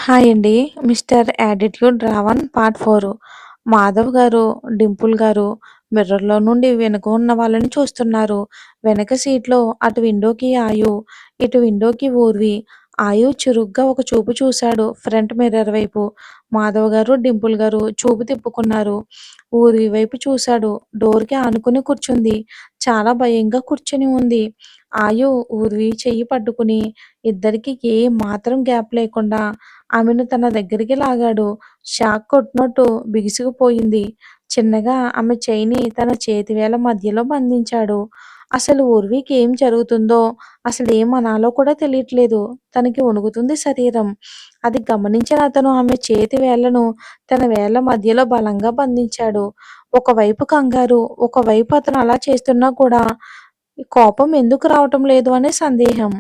Hi అండి. 'Mister attitude Ravan' part 4. Madhav గారు, డింపుల్ గారు మిర్రర్‌లో నుండి వెనుక ఉన్న వాళ్ళని చూస్తున్నారు. వెనక సీట్‌లో అటు విండోకి ఆయు, ఇటు విండోకి ఊర్వి. ఆయు చురుగ్గా ఒక చూపు చూశాడు ఫ్రంట్ మిర్రర్ వైపు. మాధవ్ గారు, డింపుల్ గారు చూపు తిప్పుకున్నారు. ఊర్వి వైపు చూశాడు. డోర్‌కి ఆనుకుని కూర్చుంది. చాలా భయంగా కూర్చుని ఉంది. ఆయు ఊర్వి చెయ్యి పట్టుకుని ఇద్దరికీ ఏ మాత్రం గ్యాప్ లేకుండా ఆమెను తన దగ్గరికి లాగాడు. షాక్ కొట్టినట్టు బిగుసుకుపోయింది. చిన్నగా ఆమె చెయ్యిని తన చేతివేళ్ళ మధ్యలో బంధించాడు. అసలు ఊర్వికి ఏం జరుగుతుందో, అసలేమనాలో కూడా తెలియట్లేదు. తనకి వణుకుతుంది శరీరం. అది గమనించిన అతను ఆమె చేతి వేళ్ళను తన వేళ్ళ మధ్యలో బలంగా బంధించాడు. ఒకవైపు కంగారు, ఒకవైపు అతను అలా చేస్తున్నా కూడా ఈ కోపం ఎందుకు రావటం లేదు అనే సందేహం.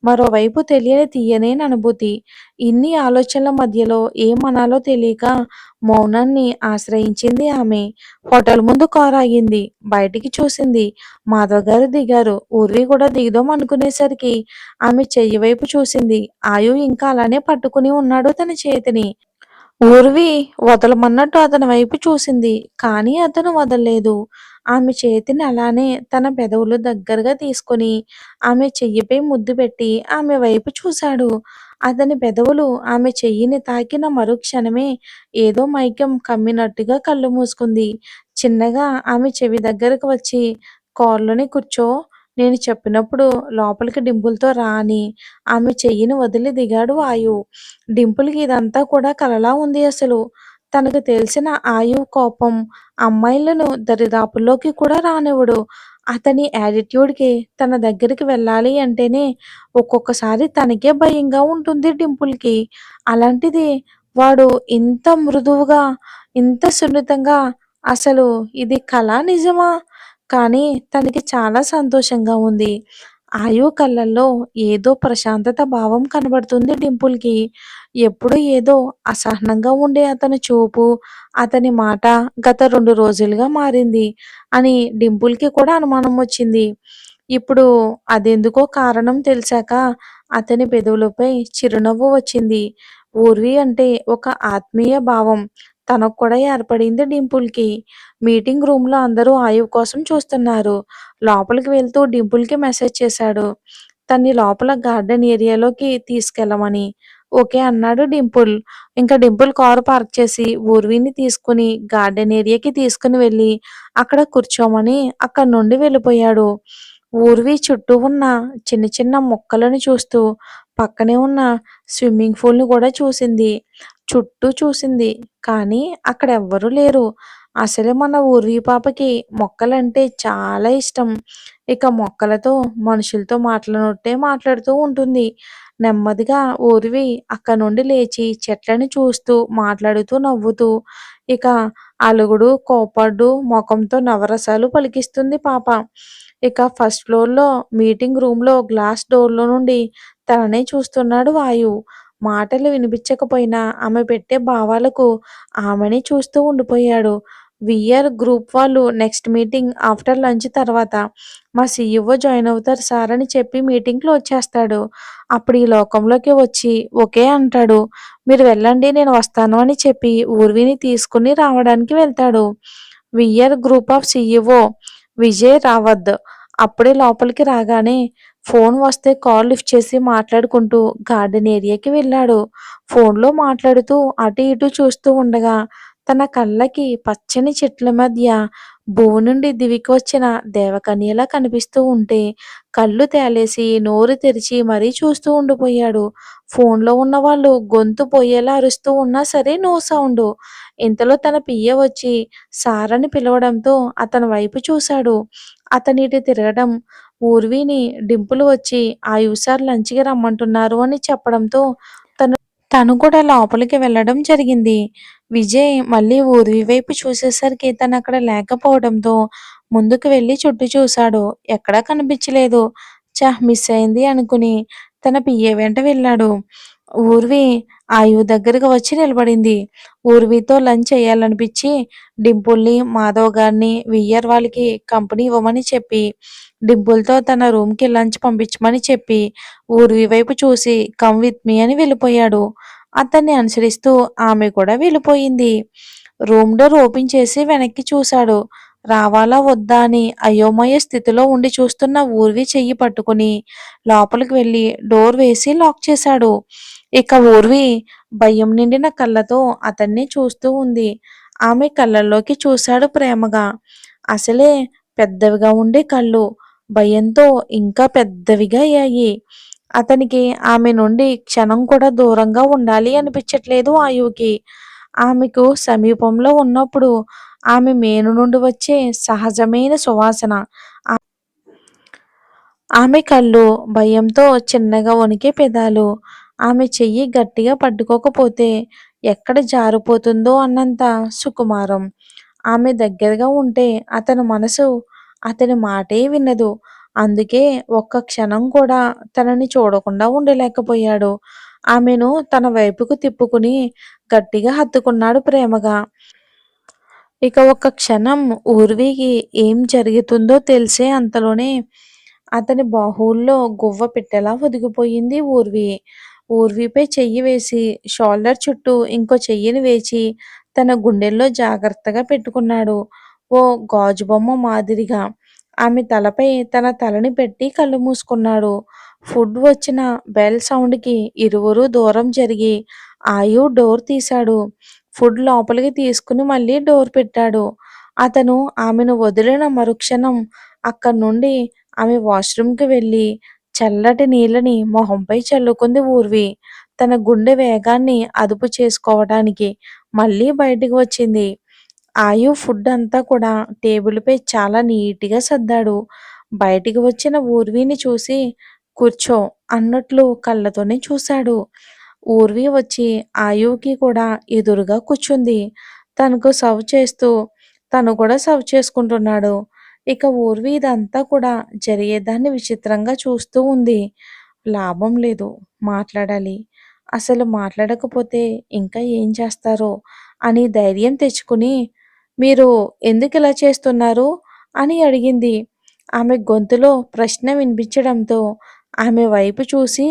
మరోవైపు తెలియని తీయనేని అనుభూతి. ఇన్ని ఆలోచనల మధ్యలో ఏమనాలో తెలియక మౌనాన్ని ఆశ్రయించింది ఆమె. హోటల్ ముందు కారు ఆగింది. బయటికి చూసింది. మాధవ్ గారు దిగారు. ఊర్వి కూడా దిగుదాం అనుకునేసరికి ఆమె చెయ్యి వైపు చూసింది. ఆయు ఇంకా అలానే పట్టుకుని ఉన్నాడు తన చేతిని. ఊర్వి వదలమన్నట్టు అతని వైపు చూసింది. కానీ అతను వదల్లేదు. ఆమె చేతిని అలానే తన పెదవులు దగ్గరగా తీసుకొని ఆమె చెయ్యిపై ముద్దు పెట్టి ఆమె వైపు చూశాడు. అతని పెదవులు ఆమె చెయ్యిని తాకిన మరుక్షణమే ఏదో మైకం కమ్మినట్టుగా కళ్ళు మూసుకుంది. చిన్నగా ఆమె చెవి దగ్గరకు వచ్చి కార్లోనే కూర్చో, నేను చెప్పినప్పుడు లోపలికి డింపుల్‌తో రా అని ఆమె చెయ్యిని వదిలి దిగాడు ఆయు. డింపుల్‌కి ఇదంతా కూడా కలలా ఉంది అసలు. తనకు తెలిసిన ఆయు కోపం అమ్మాయిలను దరిదాపుల్లోకి కూడా రానివ్వడు. అతని యాటిట్యూడ్‌కి తన దగ్గరికి వెళ్ళాలి అంటేనే ఒక్కొక్కసారి తనకే భయంగా ఉంటుంది డింపుల్‌కి. అలాంటిది వాడు ఇంత మృదువుగా, ఇంత సున్నితంగా అసలు ఇది కలా నిజమా? కానీ తనకి చాలా సంతోషంగా ఉంది. ఆయు కళ్ళల్లో ఏదో ప్రశాంతత భావం కనబడుతుంది డింపుల్‌కి. ఎప్పుడూ ఏదో అసహనంగా ఉండే అతని చూపు, అతని మాట గత 2 రోజులుగా మారింది అని డింపుల్‌కి కూడా అనుమానం వచ్చింది. ఇప్పుడు అదెందుకో కారణం తెలిసాక అతని పెదవులపై చిరునవ్వు వచ్చింది. ఊర్వి అంటే ఒక ఆత్మీయ భావం తనకు కూడా ఏర్పడింది డింపుల్‌కి. మీటింగ్ రూమ్‌లో అందరూ ఆయువు కోసం చూస్తున్నారు. లోపలికి వెళ్తూ డింపుల్‌కి మెసేజ్ చేశాడు. తన్ని లోపల గార్డెన్ ఏరియాలోకి తీసుకెళ్ళమని. ఓకే అన్నాడు డింపుల్. ఇంకా డింపుల్ కారు పార్క్ చేసి ఊర్విని తీసుకొని గార్డెన్ ఏరియాకి తీసుకుని వెళ్ళి అక్కడ కూర్చోమని అక్కడి నుండి వెళ్ళిపోయాడు. ఊర్వి చుట్టూ ఉన్న చిన్న చిన్న మొక్కలను చూస్తూ పక్కనే ఉన్న స్విమ్మింగ్ పూల్‌ని కూడా చూసింది. చుట్టూ చూసింది. కానీ అక్కడ ఎవ్వరూ లేరు. అసలే మన ఊర్వి పాపకి మొక్కలంటే చాలా ఇష్టం. ఇక మొక్కలతో, మనుషులతో మాట్లాడినట్టే మాట్లాడుతూ ఉంటుంది. నెమ్మదిగా ఊర్వి అక్కడి నుండి లేచి చెట్లని చూస్తూ, మాట్లాడుతూ, నవ్వుతూ, ఇక అలుగుడు, కోప్పడ్డు, మొఖంతో నవరసాలు పలికిస్తుంది పాప. ఇక ఫస్ట్ ఫ్లోర్‌లో మీటింగ్ రూమ్‌లో గ్లాస్ డోర్‌లో నుండి తననే చూస్తున్నాడు వాయు. మాటలు వినిపించకపోయినా ఆమె పెట్టే భావాలకు ఆమెనే చూస్తూ ఉండిపోయాడు. వీఆర్ గ్రూప్ వాళ్ళు నెక్స్ట్ మీటింగ్ ఆఫ్టర్ లంచ్ తర్వాత మా సీఈఓ జాయిన్ అవుతారు సార్ అని చెప్పి మీటింగ్ క్లోజ్ చేస్తాడు. అప్పుడు ఈ లోకంలోకి వచ్చి ఓకే అంటాడు. మీరు వెళ్ళండి నేను వస్తాను అని చెప్పి ఊర్విని తీసుకుని రావడానికి వెళ్తాడు. VR group of CEO Vijay Rawat అప్పుడే లోపలికి రాగానే ఫోన్ వస్తే కాల్ లిఫ్ట్ చేసి మాట్లాడుకుంటూ గార్డెన్ ఏరియాకి వెళ్ళాడు. ఫోన్‌లో మాట్లాడుతూ అటు ఇటు చూస్తూ ఉండగా తన కళ్ళకి పచ్చని చెట్ల మధ్య భువి నుండి దివికి వచ్చిన దేవకన్యలా కనిపిస్తూ ఉంటే కళ్ళు తేలేసి నోరు తెరిచి మరీ చూస్తూ ఉండిపోయాడు. ఫోన్‌లో ఉన్నవాళ్ళు గొంతు పొయ్యేలా అరుస్తూ ఉన్నా సరే నో సౌండు. ఇంతలో తన పిఏ వచ్చి సార్ అని పిలవడంతో అతని వైపు చూశాడు. అతనిటు తిరగడం ఊర్విని డింపుల్ వచ్చి ఆయువ్ సార్ లంచ్‌కి రమ్మంటున్నారు అని చెప్పడంతో తను తను కూడా లోపలికి వెళ్ళడం జరిగింది. విజయ్ మళ్ళీ ఊర్వి వైపు చూసేసరికి తనక్కడ లేకపోవడంతో ముందుకు వెళ్లి చుట్టూ చూశాడు. ఎక్కడా కనిపించలేదు. మిస్ అయింది అనుకుని తన పిఏ వెంట వెళ్ళాడు. ఊర్వి ఆయువ్ దగ్గరకు వచ్చి నిలబడింది. ఊర్వితో లంచ్ చేయాలనిపించి డింపుల్‌ని, మాధవ్ గారిని వీఆర్ వాళ్ళకి కంపెనీ ఇవ్వమని చెప్పి డింపుల్‌తో తన రూమ్‌కి లంచ్ పంపించమని చెప్పి ఊర్వి వైపు చూసి కమ్ విత్ మీ అని వెళ్ళిపోయాడు. అతన్ని అనుసరిస్తూ ఆమె కూడా వెళ్ళిపోయింది. రూమ్ డోర్ ఓపెన్ చేసి వెనక్కి చూశాడు. రావాలా వద్దా అని అయోమయ స్థితిలో ఉండి చూస్తున్న ఊర్వి చెయ్యి పట్టుకుని లోపలికి వెళ్ళి డోర్ వేసి లాక్ చేశాడు. ఇక ఊర్వి భయం నిండిన కళ్ళతో అతన్ని చూస్తూ ఉంది. ఆమె కళ్ళల్లోకి చూశాడు ప్రేమగా. అసలే పెద్దవిగా ఉండే కళ్ళు భయంతో ఇంకా పెద్దవిగా అయ్యాయి. అతనికి ఆమె నుండి క్షణం కూడా దూరంగా ఉండాలి అనిపించట్లేదు ఆయువుకి. ఆమెకు సమీపంలో ఉన్నప్పుడు ఆమె మేను నుండి వచ్చే సహజమైన సువాసన, ఆమె కళ్ళు భయంతో చిన్నగా వణికే పెదాలు, ఆమె చెయ్యి గట్టిగా పట్టుకోకపోతే ఎక్కడ జారిపోతుందో అన్నంత సుకుమారం. ఆమె దగ్గరగా ఉంటే అతని మనసు అతని మాటే వినదు. అందుకే ఒక్క క్షణం కూడా తనని చూడకుండా ఉండలేకపోయాడు. ఆమెను తన వైపుకు తిప్పుకుని గట్టిగా హత్తుకున్నాడు ప్రేమగా. ఇక ఒక్క క్షణం ఊర్వికి ఏం జరుగుతుందో తెలిసే అంతలోనే అతని బాహువుల్లో గువ్వ పెట్టెలా ఒదిగిపోయింది ఊర్వి. ఊర్విపై చెయ్యి వేసి షోల్డర్ చుట్టూ ఇంకో చెయ్యిని వేచి తన గుండెల్లో జాగ్రత్తగా పెట్టుకున్నాడు. ఓ గాజు బొమ్మ మాదిరిగా. ఆమె తలపై తన తలని పెట్టి కళ్ళు మూసుకున్నాడు. ఫుడ్ వచ్చిన బెల్ సౌండ్‌కి ఇరువురూ దూరం జరిగి ఆయు డోర్ తీశాడు. ఫుడ్ లోపలికి తీసుకుని మళ్ళీ డోర్ పెట్టాడు. అతను ఆమెను వదిలిన మరుక్షణం అక్కడి నుండి ఆమె వాష్‌రూమ్‌కి వెళ్ళి చల్లటి నీళ్ళని మొహంపై చల్లుకుంది ఊర్వి. తన గుండె వేగాన్ని అదుపు చేసుకోవడానికి మళ్ళీ బయటికి వచ్చింది. ఆయు ఫుడ్ అంతా కూడా టేబుల్‌పై చాలా నీట్‌గా సర్దాడు. బయటికి వచ్చిన ఊర్విని చూసి కూర్చో అన్నట్లు కళ్ళతోనే చూశాడు. ఊర్వి వచ్చి ఆయువుకి కూడా ఎదురుగా కూర్చుంది. తనకు సర్వ్ చేస్తూ తను కూడా సర్వ్ చేసుకుంటున్నాడు. ఇక ఊర్వి ఇదంతా కూడా జరిగేదాన్ని విచిత్రంగా చూస్తూ ఉంది. లాభం లేదు, మాట్లాడాలి. అసలు మాట్లాడకపోతే ఇంకా ఏం చేస్తారో అని ధైర్యం తెచ్చుకుని, మీరు ఎందుకిలా చేస్తున్నారు? అని అడిగింది. ఆమె గొంతులో ప్రశ్న వినిపించడంతో ఆమె వైపు చూసి,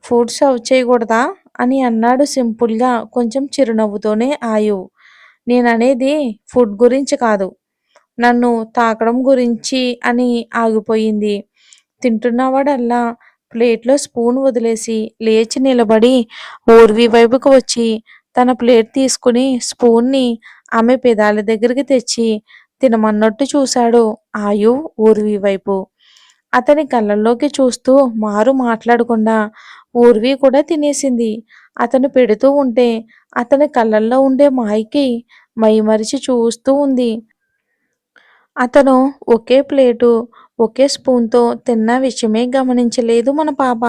ఫుడ్ సర్వ్ చేయకూడదా? అని అన్నాడు సింపుల్‌గా కొంచెం చిరునవ్వుతోనే ఆయు. నేననేది ఫుడ్ గురించి కాదు. నన్ను తాకడం గురించి అని ఆగిపోయింది. తింటున్నవాడల్లా ప్లేట్‌లో స్పూన్ వదిలేసి లేచి నిలబడి ఊర్వి వైపుకు వచ్చి తన ప్లేట్ తీసుకుని స్పూన్‌ని ఆమె పెదాల దగ్గరికి తెచ్చి తినమన్నట్టు చూశాడు ఆయు ఊర్వి వైపు. అతని కళ్ళల్లోకి చూస్తూ మారు మాట్లాడకుండా ఊర్వి కూడా తినేసింది. అతను పెడుతూ ఉంటే అతని కళ్ళల్లో ఉండే మాయకి మైమరిచి చూస్తూ ఉంది. అతను ఒకే ప్లేటు, ఒకే స్పూన్‌తో తిన్న విషయమే గమనించలేదు మన పాప.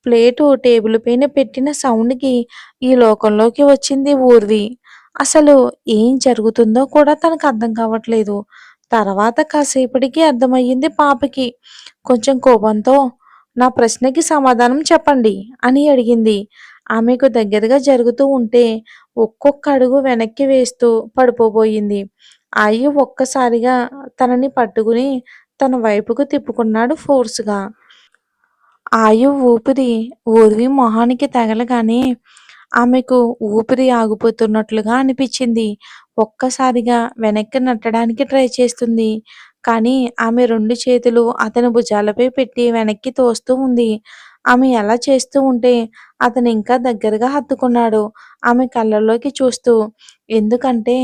ప్లేటు టేబుల్ పైన పెట్టిన సౌండ్‌కి ఈ లోకంలోకి వచ్చింది ఊర్వి. అసలు ఏం జరుగుతుందో కూడా తనకు అర్థం కావట్లేదు. తర్వాత కాసేపటికి అర్థమయ్యింది పాపకి. కొంచెం కోపంతో నా ప్రశ్నకి సమాధానం చెప్పండి అని అడిగింది. ఆమెకు దగ్గరగా జరుగుతూ ఉంటే ఒక్కొక్క అడుగు వెనక్కి వేస్తూ పడిపోబోయింది. అయ్యి ఒక్కసారిగా తనని పట్టుకుని తన వైపుకు తిప్పుకున్నాడు ఫోర్స్‌గా. ఆయు ఊపిరి ఊర్వి మొహానికి తగలగానే ఆమెకు ఊపిరి ఆగిపోతున్నట్లుగా అనిపించింది. ఒక్కసారిగా వెనక్కి నెట్టడానికి ట్రై చేస్తుంది. కానీ ఆమె 2 చేతులు అతని భుజాలపై పెట్టి వెనక్కి తోస్తూ ఉంది. ఆమె అలా చేస్తూ ఉంటే అతను ఇంకా దగ్గరగా హత్తుకున్నాడు. ఆమె కళ్ళల్లోకి చూస్తూ, ఎందుకంటే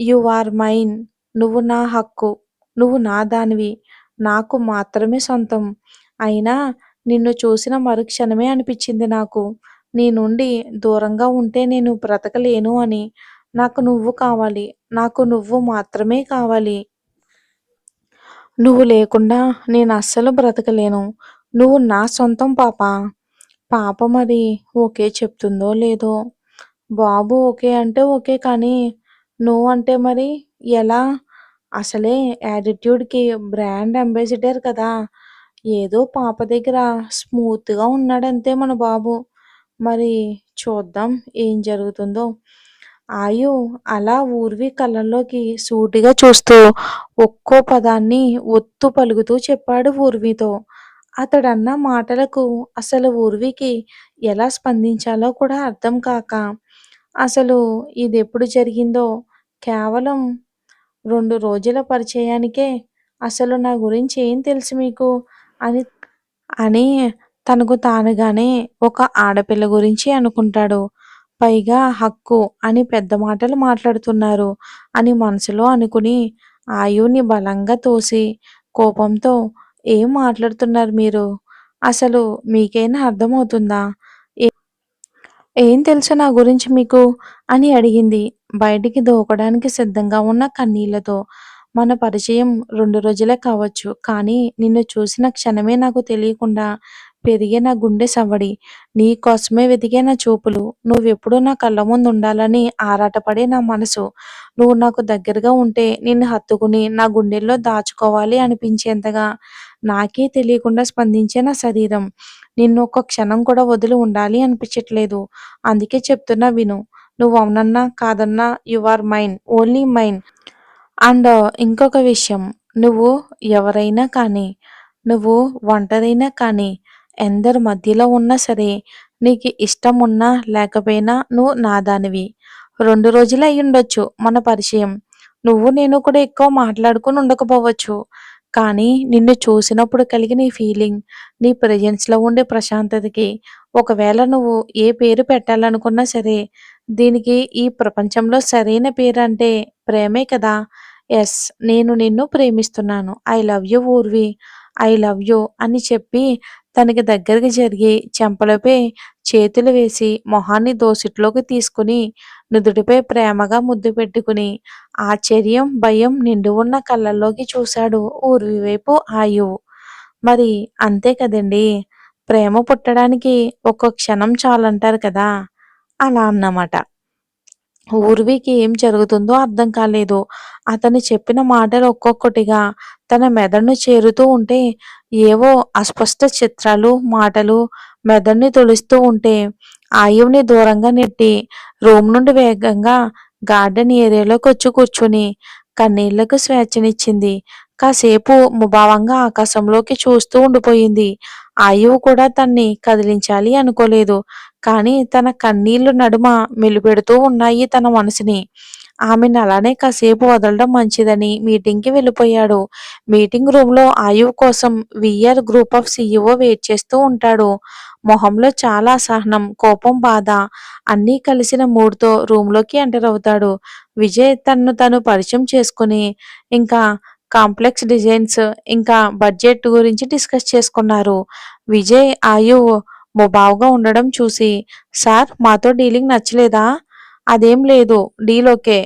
యూ ఆర్ మైన్. నువ్వు నా హక్కు. నువ్వు నా దానివి. నాకు మాత్రమే సొంతం. అయినా నిన్ను చూసిన మరుక్షణమే అనిపించింది నాకు. నీ నుండి దూరంగా ఉంటే నేను బ్రతకలేను అని. నాకు నువ్వు కావాలి. నాకు నువ్వు మాత్రమే కావాలి. నువ్వు లేకుండా నేను అస్సలు బ్రతకలేను. నువ్వు నా సొంతం పాపా. పాప మరి ఓకే చెప్తుందో లేదో. బాబు ఓకే అంటే ఓకే కానీ, నో అంటే మరి ఎలా? అసలే యాటిట్యూడ్‌కి బ్రాండ్ అంబాసిడర్ కదా! ఏదో పాప దగ్గర స్మూత్‌గా ఉన్నాడంతే మన బాబు. మరి చూద్దాం ఏం జరుగుతుందో. ఆయు అలా ఊర్వి కళ్ళల్లోకి సూటిగా చూస్తూ ఒక్కో పదాన్ని ఒత్తు పలుకుతూ చెప్పాడు ఊర్వితో. అతడన్న మాటలకు అసలు ఊర్వికి ఎలా స్పందించాలో కూడా అర్థం కాక, అసలు ఇదెప్పుడు జరిగిందో, కేవలం 2 రోజుల పరిచయానికే అసలు నా గురించి ఏం తెలుసు మీకు అని అని తనకు తానుగానే ఒక ఆడపిల్ల గురించి అనుకుంటాడు. పైగా హక్కు అని పెద్ద మాటలు మాట్లాడుతున్నారు అని మనసులో అనుకుని ఆయువుని బలంగా తోసి కోపంతో "ఏం మాట్లాడుతున్నారు మీరు? అసలు మీకైనా అర్థమవుతుందా? ఏం తెలుసు నా గురించి మీకు?" అని అడిగింది. బయటికి దూకడానికి సిద్ధంగా ఉన్న కన్నీళ్లతో. "మన పరిచయం 2 రోజులే కావచ్చు. కానీ నిన్ను చూసిన క్షణమే నాకు తెలియకుండా పెరిగే నా గుండె సవ్వడి. నీ కోసమే వెతికే నా చూపులు. నువ్వెప్పుడూ నా కళ్ళ ముందుండాలని ఆరాటపడే నా మనసు. నువ్వు నాకు దగ్గరగా ఉంటే నిన్ను హత్తుకుని నా గుండెల్లో దాచుకోవాలి అనిపించేంతగా నాకే తెలియకుండా స్పందించే నా శరీరం. నిన్ను ఒక్క క్షణం కూడా వదిలి ఉండాలి అనిపించట్లేదు. అందుకే చెప్తున్నా విను. నువ్వు అవునన్నా, కాదన్నా you are mine. Only mine. And ఇంకొక విషయం. నువ్వు ఎవరైనా కానీ, నువ్వు ఒంటరైనా కానీ, ఎందరి మధ్యలో ఉన్నా సరే, నీకు ఇష్టం ఉన్నా లేకపోయినా నువ్వు నాదానివి. 2 రోజులే అయ్యుండొచ్చు మన పరిచయం. నువ్వు నేను కూడా ఎక్కువ మాట్లాడుకొని ఉండకపోవచ్చు. కానీ నిన్ను చూసినప్పుడు కలిగిన ఈ ఫీలింగ్, నీ ప్రెజెన్స్‌లో ఉండే ప్రశాంతతకి ఒకవేళ నువ్వు ఏ పేరు పెట్టాలనుకున్నా సరే, దీనికి ఈ ప్రపంచంలో సరైన పేరంటే ప్రేమే కదా! యెస్. నేను నిన్ను ప్రేమిస్తున్నాను. I love you Urvi. I love you అని చెప్పి తనకి దగ్గరకి జరిగి చెంపలపై చేతులు వేసి మొహాన్ని దోసిట్లోకి తీసుకుని నుదుటిపై ప్రేమగా ముద్దు పెట్టుకుని ఆశ్చర్యం, భయం నిండి ఉన్న కళ్ళల్లోకి చూశాడు ఊర్వి వైపు ఆయువు. మరి అంతే కదండీ! ప్రేమ పుట్టడానికి ఒక్క క్షణం చాలంటారు కదా! అలా అన్నమాట. ఊర్వికి ఏం జరుగుతుందో అర్థం కాలేదు. అతను చెప్పిన మాటలు ఒక్కొక్కటిగా తన మెదడును చేరుతూ ఉంటే, ఏవో అస్పష్ట చిత్రాలు, మాటలు మెదడుని తొలుస్తూ ఉంటే, ఆయువుని దూరంగా నెట్టి రూమ్ నుండి వేగంగా గార్డెన్ ఏరియాలోకొచ్చి కూర్చుని కన్నీళ్లకు స్వేచ్ఛనిచ్చింది. కాసేపు ముభావంగా ఆకాశంలోకి చూస్తూ ఉండిపోయింది. ఆయువు కూడా తన్ని కదిలించాలి అనుకోలేదు. కానీ తన కన్నీళ్లు నడుమ మెలిపెడుతూ ఉన్నాయి తన మనసుని. ఆమెను అలానే కాసేపు వదలడం మంచిదని మీటింగ్‌కి వెళ్ళిపోయాడు. మీటింగ్ రూమ్‌లో ఆయువు కోసం VR group of CEO wait చేస్తూ ఉంటాడు. మొహంలో చాలా అసహనం, కోపం, బాధ అన్నీ కలిసిన మూడ్‌తో రూమ్‌లోకి ఎంటర్ అవుతాడు. విజయ్ తనను తను పరిచయం చేసుకొని, ఇంకా కాంప్లెక్స్ డిజైన్స్, ఇంకా బడ్జెట్ గురించి డిస్కస్ చేసుకున్నారు. విజయ్, ఆయువ్ ముభావంగా ఉండడం చూసి, "సార్ మాతో డీలింగ్ నచ్చలేదా?" "అదేం లేదు. Deal okay.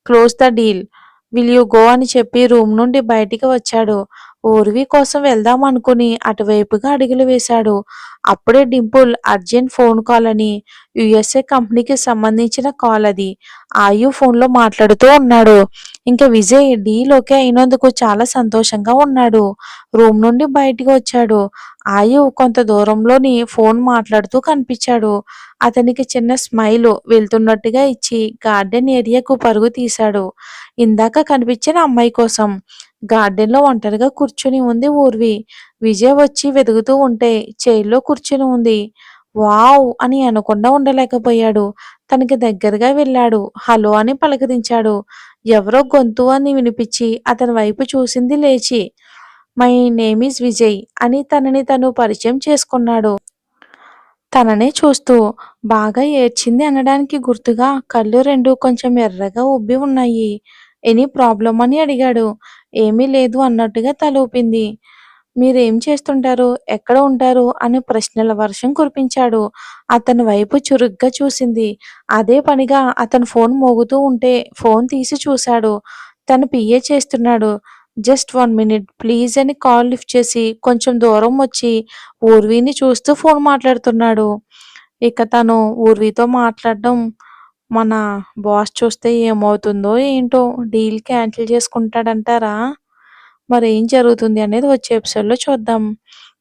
Close the deal. Will you go" అని చెప్పి రూమ్ నుండి బయటికి వచ్చాడు. ఊర్వి కోసం వెళ్దామనుకుని అటువైపుగా అడుగులు వేశాడు. అప్పుడే డింపుల్ అర్జెంట్ ఫోన్ కాల్ అని, యూఎస్ఏ కంపెనీకి సంబంధించిన కాల్ అది. ఆయు ఫోన్‌లో మాట్లాడుతూ ఉన్నాడు. ఇంక విజయ్ డీల్ ఓకే అయినందుకు చాలా సంతోషంగా ఉన్నాడు. రూమ్ నుండి బయటికి వచ్చాడు. ఆయు కొంత దూరంలోని ఫోన్ మాట్లాడుతూ కనిపించాడు. అతనికి చిన్న స్మైలు వెళ్తున్నట్టుగా ఇచ్చి గార్డెన్ ఏరియాకు పరుగు తీశాడు. ఇందాక కనిపించిన అమ్మాయి కోసం. గార్డెన్‌లో ఒంటరిగా కూర్చుని ఉంది ఊర్వి. విజయ్ వచ్చి వెతుకుతూ ఉంటే చైర్‌లో కూర్చుని ఉంది. వావ్! అని అనకుండా ఉండలేకపోయాడు. తనకి దగ్గరగా వెళ్ళాడు. హలో అని పలకరించాడు. ఎవరో గొంతు అని వినిపించి అతని వైపు చూసింది లేచి. మై నేమ్ ఈజ్ విజయ్ అని తనని తను పరిచయం చేసుకున్నాడు. తననే చూస్తూ బాగా ఏడ్చింది అనడానికి గుర్తుగా కళ్ళు 2 కొంచెం ఎర్రగా ఉబ్బి ఉన్నాయి. ఎనీ ప్రాబ్లమ్ అని అడిగాడు. ఏమీ లేదు అన్నట్టుగా తల ఊపింది. మీరేం చేస్తుంటారు? ఎక్కడ ఉంటారు? అని ప్రశ్నల వర్షం కురిపించాడు. అతని వైపు చురుగ్గా చూసింది. అదే పనిగా అతని ఫోన్ మోగుతూ ఉంటే ఫోన్ తీసి చూశాడు. తను పిఏ చేస్తున్నాడు. జస్ట్ 1 మినిట్ ప్లీజ్ అని కాల్ లిఫ్ట్ చేసి కొంచెం దూరం వచ్చి ఊర్విని చూస్తూ ఫోన్ మాట్లాడుతున్నాడు. ఇక తను ఊర్వితో మాట్లాడడం మన బాస్ చూస్తే ఏమవుతుందో ఏంటో! డీల్ క్యాన్సిల్ చేసుకుంటాడంటారా? మరేం జరుగుతుంది అనేది వచ్చే ఎపిసోడ్‌లో చూద్దాం.